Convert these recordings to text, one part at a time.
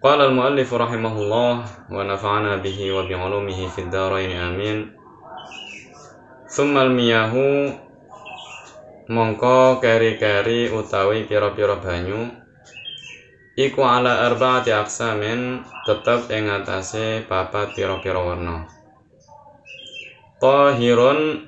Qala al-muallif rahimahullah wa nafa'ana bihi wa bi'ulumihi fid dharain amin. Tsummal miyahu mongko keri-keri utawi pira-pira banyu iku ala arba'ati aqsamin tetep ing atase papat pira-pira warna. Tahirun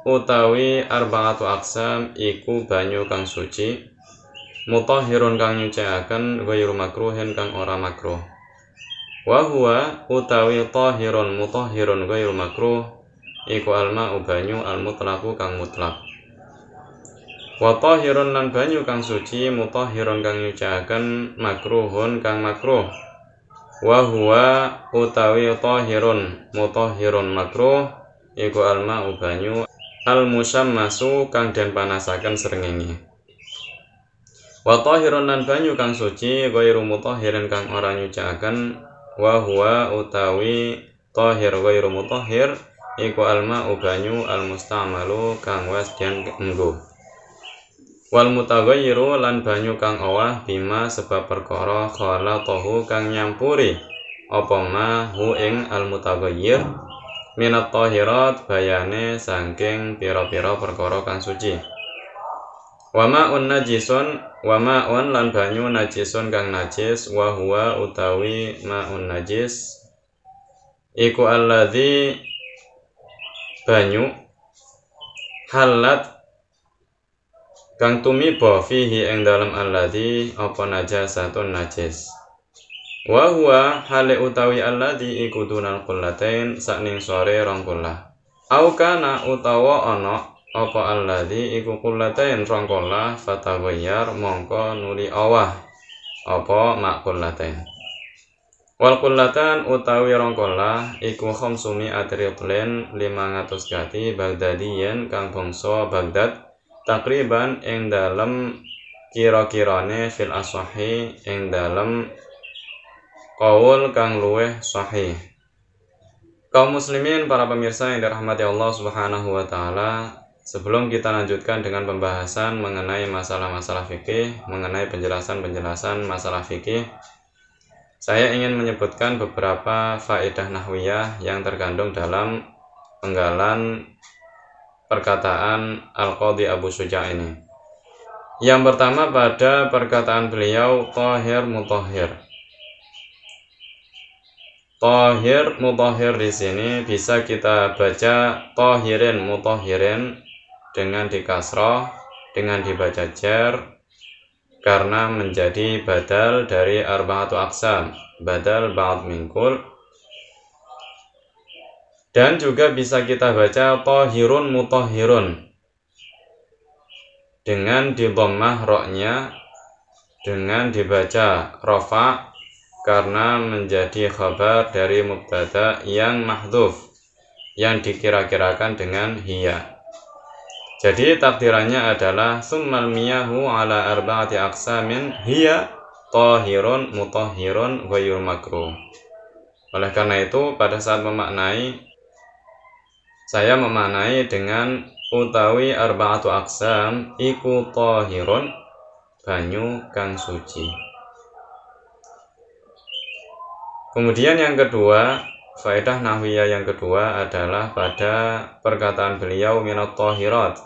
utawi arba'atu aqsam iku banyu kang suci, mutahhirun kang nyucikaken ghairu makruhin kang ora makruh. Wa huwa utawi tahirun mutahhirun ghairu makruh iku alma'u banyu al-mutlaqu kang mutlak. Wa tahirun lan banyu kang suci mutahhirun kang nyucikaken makruhun kang makruh. Wa huwa utawi tahirun mutahhirun makruh iku alma'u banyu al-musammasu kang den panasaken srengenge. Wa tahirun lan banyu kang suci ghairu mutahhirin kang ora nyucikaken. Wa huwa utawi tahir ghairu mutahhir iku alma'u banyu al-musta'malu kang wis den nggo. Wal mutaghayyiru lan banyu kang owah bima sebab perkara khalatahu kang nyampuri apa ma hu ing al-mutaghayyir minat tahirat bayane saking pira-pira perkara kang suci. Wa ma'un najisun wa ma'un lan banyu najisun kang najis wa huwa utawi ma'un najis iku alladzi banyu halat kang tumiba fihi ing dalem alladzi apa najasatun najis. Wa huwa hale utawi alladzi iku dunal qullatain sakning sore rong kullah. Au kana utawa ana apa alladzi iku qullatain rong kullah fataghayyar mongko nuli awah apa mak qullatain. Wal qullatan utawi rong kullah iku khamsumi atriqlin 500 gati Baghdadiyen kang bangsa Baghdad takriban ing dalem kira-kirane fil ashahi ing dalem qaul kang luweh sahih. Kaum muslimin, para pemirsa yang dirahmati Allah Subhanahu wa taala, sebelum kita lanjutkan dengan pembahasan mengenai masalah-masalah fikih, mengenai penjelasan-penjelasan masalah fikih, saya ingin menyebutkan beberapa faedah nahwiyah yang terkandung dalam penggalan perkataan Al-Qadhi Abu Syuja' ini. Yang pertama pada perkataan beliau tahir mutahhir. Tahir mutahhir di sini bisa kita baca tahirin mutahhirin dengan dikasrah, dengan dibaca jar karena menjadi badal dari arba'atu aqsam, badal ba'd min kull. Dan juga bisa kita baca tahirun mutahhirun dengan didhammah ra-nya dengan dibaca rafa karena menjadi khabar dari mubtada yang mahdhuf yang dikira-kirakan dengan hiya. Jadi takdirannya adalah summal miyahu ala arba'ati aqsamin hiya tahirun mutahhirun ghairu makruh. Oleh karena itu pada saat saya memaknai dengan utawi arba'atu aqsam iku tahirun banyu kang suci. Kemudian yang kedua, faedah nahwiyah yang kedua adalah pada perkataan beliau minat tahirat.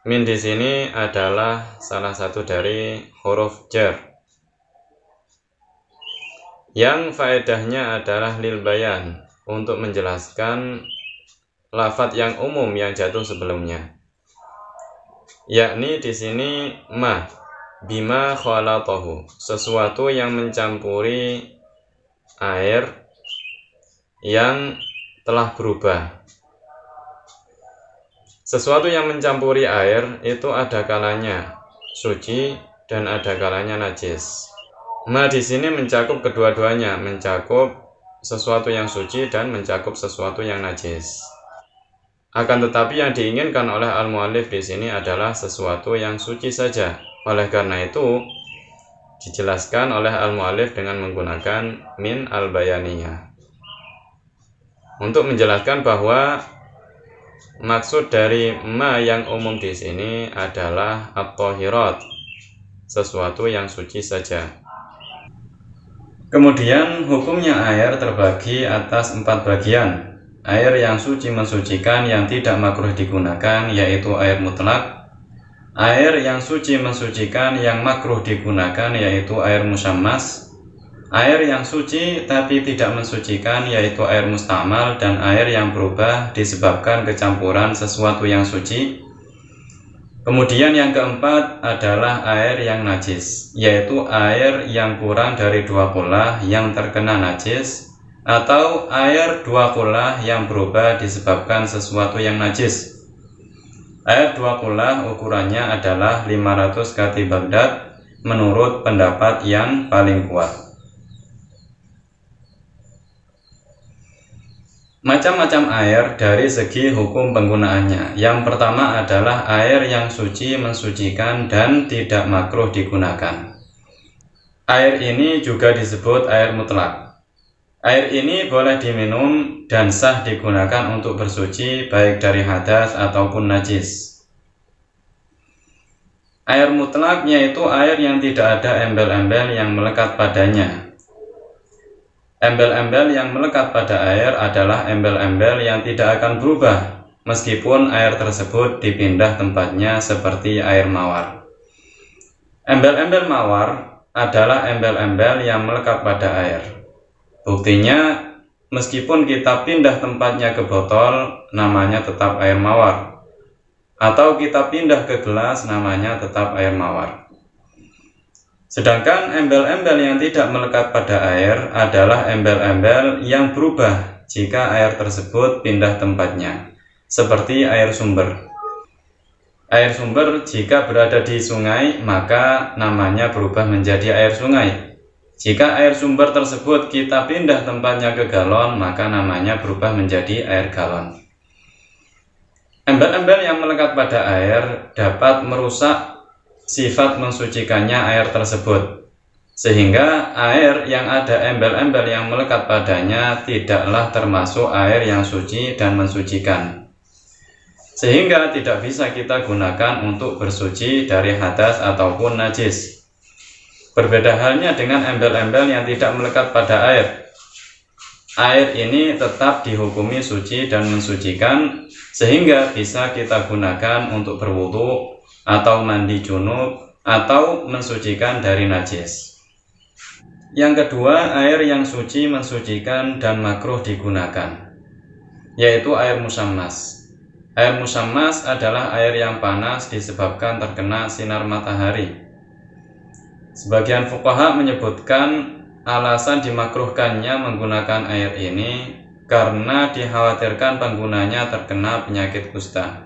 Min di sini adalah salah satu dari huruf jar yang faedahnya adalah lil bayan, untuk menjelaskan lafadz yang umum yang jatuh sebelumnya. Yakni di sini ma bima khalatahu, sesuatu yang mencampuri air yang telah berubah. Sesuatu yang mencampuri air itu ada kalanya suci dan ada kalanya najis. Ma di sini mencakup kedua-duanya, mencakup sesuatu yang suci dan mencakup sesuatu yang najis. Akan tetapi yang diinginkan oleh al-muallif di sini adalah sesuatu yang suci saja. Oleh karena itu dijelaskan oleh al-muallif dengan menggunakan min al-bayaniyah untuk menjelaskan bahwa maksud dari ma yang umum di sini adalah at-tahirat, sesuatu yang suci saja. Kemudian hukumnya air terbagi atas 4 bagian. Air yang suci mensucikan yang tidak makruh digunakan, yaitu air mutlak. Air yang suci mensucikan yang makruh digunakan, yaitu air musyammas. Air yang suci tapi tidak mensucikan, yaitu air mustamal. Dan air yang berubah disebabkan kecampuran sesuatu yang suci. Kemudian yang keempat adalah air yang najis, yaitu air yang kurang dari 2 qullah yang terkena najis, atau air 2 qullah yang berubah disebabkan sesuatu yang najis. Air 2 qullah ukurannya adalah 500 kati Baghdad menurut pendapat yang paling kuat. Macam-macam air dari segi hukum penggunaannya. Yang pertama adalah air yang suci mensucikan dan tidak makruh digunakan. Air ini juga disebut air mutlak. Air ini boleh diminum dan sah digunakan untuk bersuci baik dari hadas ataupun najis. Air mutlak yaitu air yang tidak ada embel-embel yang melekat padanya. Embel-embel yang melekat pada air adalah embel-embel yang tidak akan berubah meskipun air tersebut dipindah tempatnya seperti air mawar. Embel-embel mawar adalah embel-embel yang melekat pada air. Buktinya, meskipun kita pindah tempatnya ke botol, namanya tetap air mawar. Atau kita pindah ke gelas, namanya tetap air mawar. Sedangkan embel-embel yang tidak melekat pada air adalah embel-embel yang berubah jika air tersebut pindah tempatnya, seperti air sumber. Air sumber jika berada di sungai, maka namanya berubah menjadi air sungai. Jika air sumber tersebut kita pindah tempatnya ke galon, maka namanya berubah menjadi air galon. Embel-embel yang melekat pada air dapat merusak sifat mensucikannya air tersebut, sehingga air yang ada embel-embel yang melekat padanya tidaklah termasuk air yang suci dan mensucikan, sehingga tidak bisa kita gunakan untuk bersuci dari hadas ataupun najis. Berbeda halnya dengan embel-embel yang tidak melekat pada air. Air ini tetap dihukumi suci dan mensucikan, sehingga bisa kita gunakan untuk berwudu atau mandi junub, atau mensucikan dari najis. Yang kedua, air yang suci mensucikan dan makruh digunakan, yaitu air musyammas. Air musyammas adalah air yang panas disebabkan terkena sinar matahari. Sebagian fuqaha menyebutkan alasan dimakruhkannya menggunakan air ini karena dikhawatirkan penggunanya terkena penyakit kusta.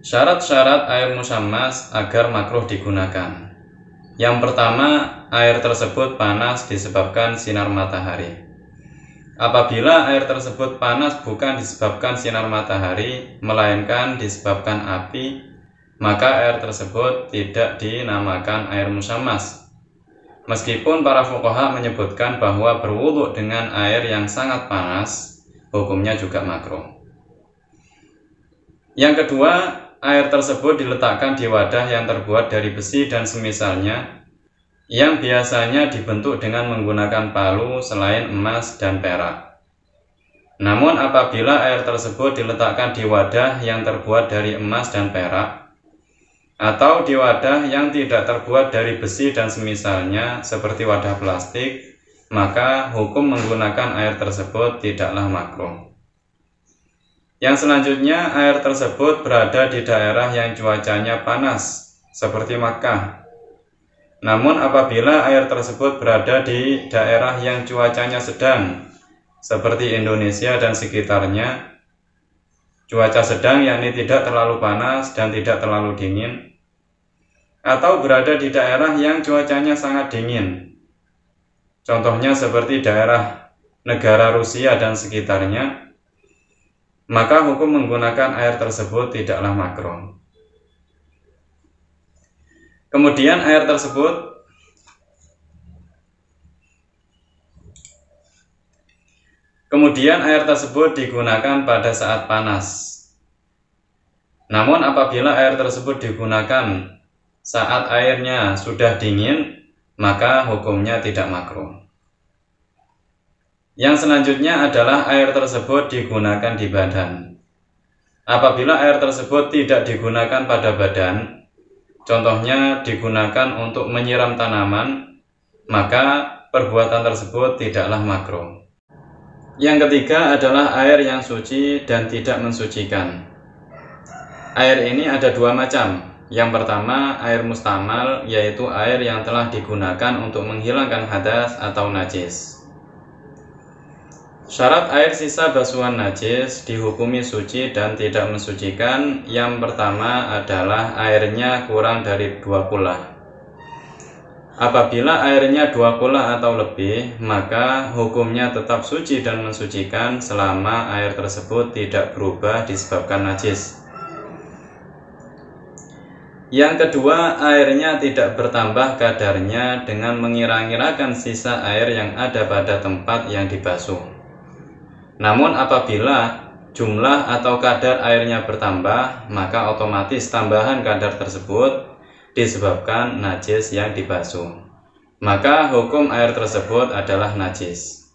Syarat-syarat air musyammas agar makruh digunakan. Yang pertama, air tersebut panas disebabkan sinar matahari. Apabila air tersebut panas bukan disebabkan sinar matahari, melainkan disebabkan api, maka air tersebut tidak dinamakan air musyammas. Meskipun para fuqaha menyebutkan bahwa berwudu dengan air yang sangat panas, hukumnya juga makruh. Yang kedua, air tersebut diletakkan di wadah yang terbuat dari besi dan semisalnya, yang biasanya dibentuk dengan menggunakan palu selain emas dan perak. Namun apabila air tersebut diletakkan di wadah yang terbuat dari emas dan perak, atau di wadah yang tidak terbuat dari besi dan semisalnya seperti wadah plastik, maka hukum menggunakan air tersebut tidaklah makruh. Yang selanjutnya, air tersebut berada di daerah yang cuacanya panas, seperti Makkah. Namun apabila air tersebut berada di daerah yang cuacanya sedang, seperti Indonesia dan sekitarnya, cuaca sedang yakni tidak terlalu panas dan tidak terlalu dingin, atau berada di daerah yang cuacanya sangat dingin, contohnya seperti daerah negara Rusia dan sekitarnya, maka hukum menggunakan air tersebut tidaklah makruh. Kemudian air tersebut digunakan pada saat panas. Namun apabila air tersebut digunakan saat airnya sudah dingin, maka hukumnya tidak makruh. Yang selanjutnya adalah air tersebut digunakan di badan. Apabila air tersebut tidak digunakan pada badan, contohnya digunakan untuk menyiram tanaman, maka perbuatan tersebut tidaklah makruh. Yang ketiga adalah air yang suci dan tidak mensucikan. Air ini ada dua macam. Yang pertama, air mustamal, yaitu air yang telah digunakan untuk menghilangkan hadas atau najis. Syarat air sisa basuhan najis dihukumi suci dan tidak mensucikan. Yang pertama adalah airnya kurang dari 2 kula. Apabila airnya 2 kula atau lebih, maka hukumnya tetap suci dan mensucikan selama air tersebut tidak berubah disebabkan najis. Yang kedua, airnya tidak bertambah kadarnya dengan mengira-ngirakan sisa air yang ada pada tempat yang dibasuh. Namun apabila jumlah atau kadar airnya bertambah, maka otomatis tambahan kadar tersebut disebabkan najis yang dibasuh. Maka hukum air tersebut adalah najis.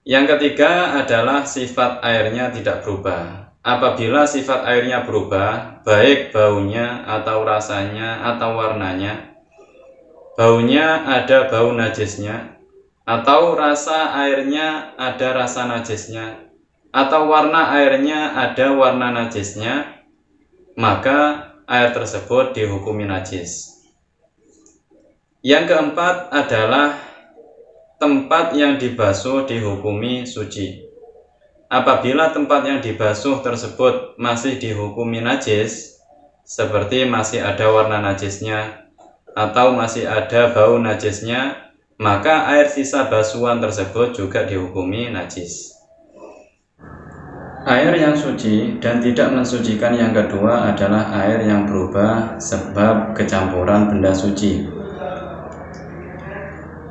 Yang ketiga adalah sifat airnya tidak berubah. Apabila sifat airnya berubah, baik baunya atau rasanya atau warnanya, baunya ada bau najisnya, atau rasa airnya ada rasa najisnya, atau warna airnya ada warna najisnya, maka air tersebut dihukumi najis. Yang keempat adalah tempat yang dibasuh dihukumi suci. Apabila tempat yang dibasuh tersebut masih dihukumi najis, seperti masih ada warna najisnya atau masih ada bau najisnya, maka air sisa basuhan tersebut juga dihukumi najis. Air yang suci dan tidak mensucikan yang kedua adalah air yang berubah sebab kecampuran benda suci.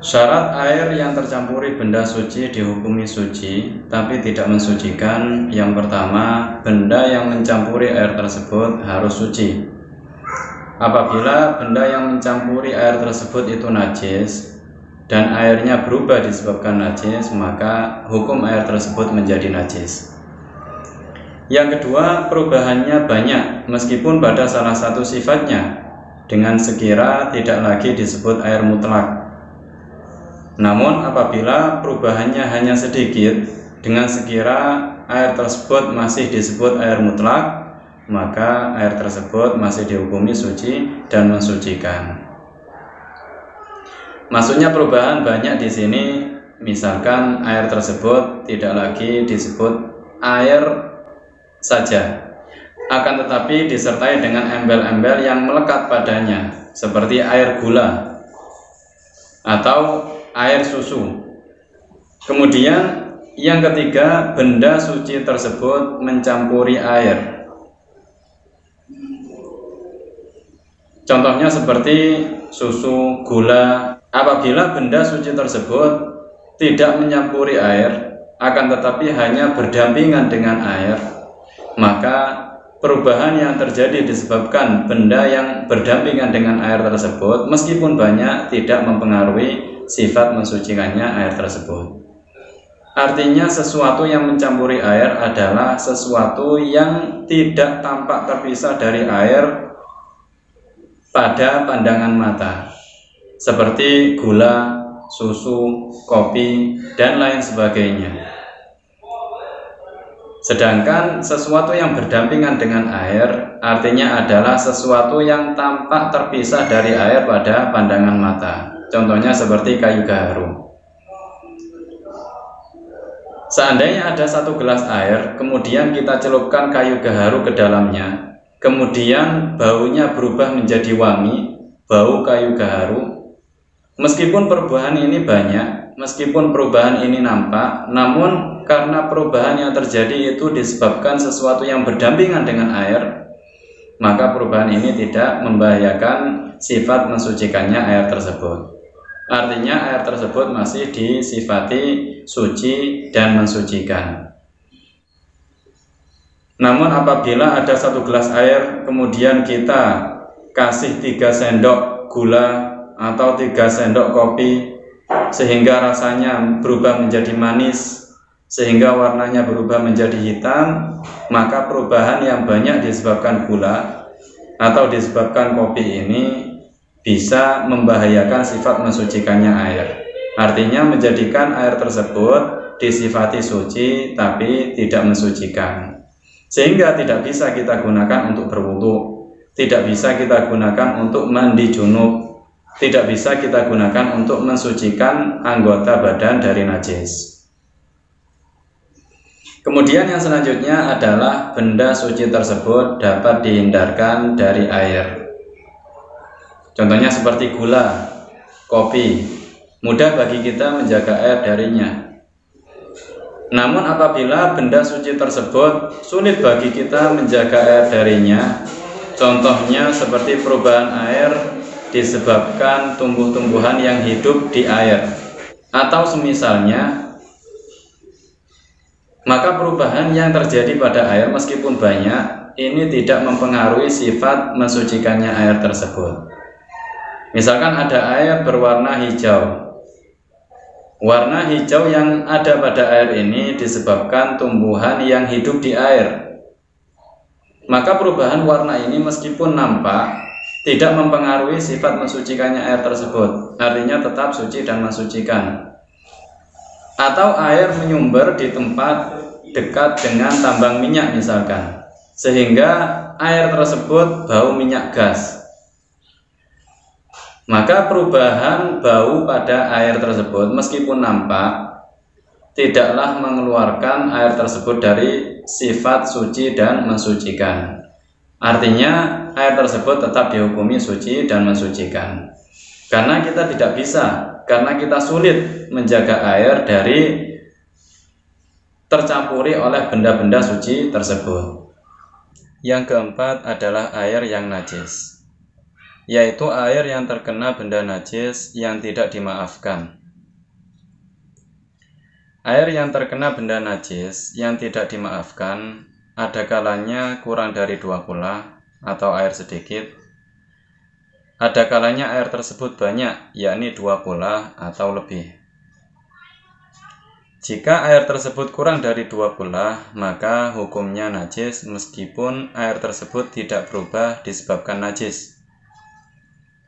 Syarat air yang tercampuri benda suci dihukumi suci, tapi tidak mensucikan. Yang pertama, benda yang mencampuri air tersebut harus suci. Apabila benda yang mencampuri air tersebut itu najis, dan airnya berubah disebabkan najis, maka hukum air tersebut menjadi najis. Yang kedua, perubahannya banyak, meskipun pada salah satu sifatnya, dengan sekira tidak lagi disebut air mutlak. Namun apabila perubahannya hanya sedikit, dengan sekira air tersebut masih disebut air mutlak, maka air tersebut masih dihukumi suci dan mensucikan. Maksudnya perubahan banyak di sini, misalkan air tersebut tidak lagi disebut air saja, akan tetapi disertai dengan embel-embel yang melekat padanya, seperti air gula atau air susu. Kemudian yang ketiga, benda suci tersebut mencampuri air. Contohnya seperti susu, gula. Apabila benda suci tersebut tidak mencampuri air, akan tetapi hanya berdampingan dengan air, maka perubahan yang terjadi disebabkan benda yang berdampingan dengan air tersebut, meskipun banyak, tidak mempengaruhi sifat mensucikannya air tersebut. Artinya sesuatu yang mencampuri air adalah sesuatu yang tidak tampak terpisah dari air pada pandangan mata, seperti gula, susu, kopi, dan lain sebagainya. Sedangkan sesuatu yang berdampingan dengan air artinya adalah sesuatu yang tampak terpisah dari air pada pandangan mata. Contohnya seperti kayu gaharu. Seandainya ada 1 gelas air, kemudian kita celupkan kayu gaharu ke dalamnya, kemudian baunya berubah menjadi wangi, bau kayu gaharu. Meskipun perubahan ini banyak, meskipun perubahan ini nampak, namun karena perubahan yang terjadi itu disebabkan sesuatu yang berdampingan dengan air, maka perubahan ini tidak membahayakan sifat mensucikannya air tersebut. Artinya air tersebut masih disifati suci dan mensucikan. Namun apabila ada 1 gelas air, kemudian kita kasih 3 sendok gula atau 3 sendok kopi sehingga rasanya berubah menjadi manis, sehingga warnanya berubah menjadi hitam, maka perubahan yang banyak disebabkan gula atau disebabkan kopi ini bisa membahayakan sifat mensucikannya air. Artinya menjadikan air tersebut disifati suci tapi tidak mensucikan, sehingga tidak bisa kita gunakan untuk berwudu, tidak bisa kita gunakan untuk mandi junub, tidak bisa kita gunakan untuk mensucikan anggota badan dari najis. Kemudian yang selanjutnya adalah benda suci tersebut dapat dihindarkan dari air. Contohnya seperti gula, kopi, mudah bagi kita menjaga air darinya. Namun apabila benda suci tersebut sulit bagi kita menjaga air darinya, contohnya seperti perubahan air disebabkan tumbuh-tumbuhan yang hidup di air atau semisalnya, maka perubahan yang terjadi pada air meskipun banyak ini tidak mempengaruhi sifat mensucikannya air tersebut. Misalkan ada air berwarna hijau. Warna hijau yang ada pada air ini disebabkan tumbuhan yang hidup di air. Maka perubahan warna ini meskipun nampak tidak mempengaruhi sifat mensucikannya air tersebut, artinya tetap suci dan mensucikan. Atau air menyumber di tempat dekat dengan tambang minyak misalkan, sehingga air tersebut bau minyak gas. Maka perubahan bau pada air tersebut meskipun nampak tidaklah mengeluarkan air tersebut dari sifat suci dan mensucikan. Artinya air tersebut tetap dihukumi suci dan mensucikan. Karena kita tidak bisa, karena kita sulit menjaga air dari tercampuri oleh benda-benda suci tersebut. Yang keempat adalah air yang najis, yaitu air yang terkena benda najis yang tidak dimaafkan. Air yang terkena benda najis yang tidak dimaafkan ada kalanya kurang dari 2 kula atau air sedikit. Ada kalanya air tersebut banyak, yakni 2 kula atau lebih. Jika air tersebut kurang dari 2 kula, maka hukumnya najis meskipun air tersebut tidak berubah disebabkan najis.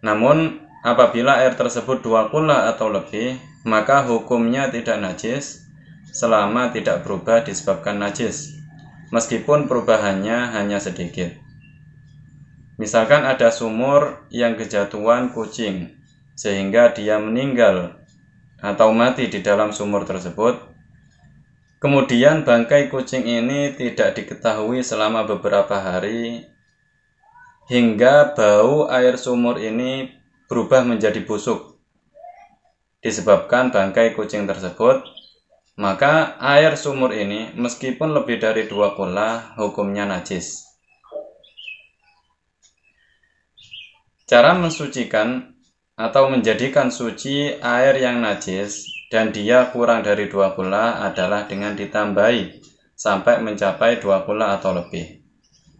Namun apabila air tersebut 2 kula atau lebih, maka hukumnya tidak najis selama tidak berubah disebabkan najis, meskipun perubahannya hanya sedikit. Misalkan ada sumur yang kejatuhan kucing sehingga dia meninggal atau mati di dalam sumur tersebut. Kemudian bangkai kucing ini tidak diketahui selama beberapa hari hingga bau air sumur ini berubah menjadi busuk disebabkan bangkai kucing tersebut. Maka air sumur ini meskipun lebih dari 2 kula hukumnya najis. Cara mensucikan atau menjadikan suci air yang najis dan dia kurang dari 2 kula adalah dengan ditambahi sampai mencapai 2 kula atau lebih.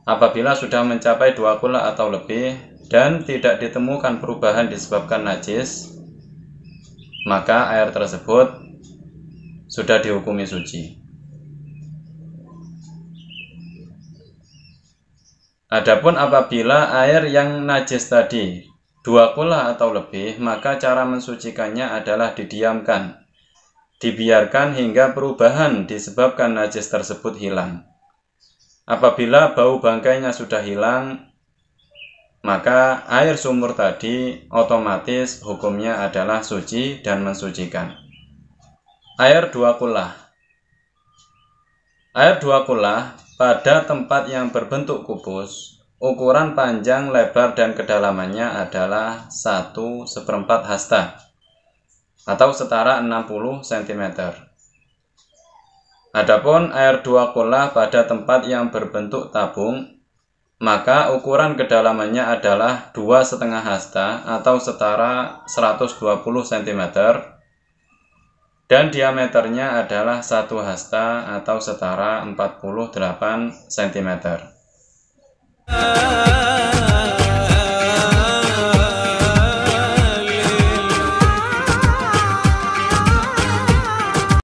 Apabila sudah mencapai 2 kula atau lebih dan tidak ditemukan perubahan disebabkan najis, maka air tersebut sudah dihukumi suci. Adapun apabila air yang najis tadi 2 kula atau lebih, maka cara mensucikannya adalah didiamkan, dibiarkan hingga perubahan disebabkan najis tersebut hilang. Apabila bau bangkainya sudah hilang, maka air sumur tadi otomatis hukumnya adalah suci dan mensucikan. Air 2 kula. Air 2 kula pada tempat yang berbentuk kubus, ukuran panjang, lebar, dan kedalamannya adalah 1/4 hasta atau setara 60 cm. Adapun air 2 kula pada tempat yang berbentuk tabung, maka ukuran kedalamannya adalah 2,5 hasta atau setara 120 cm. Dan diameternya adalah 1 hasta atau setara 48 cm.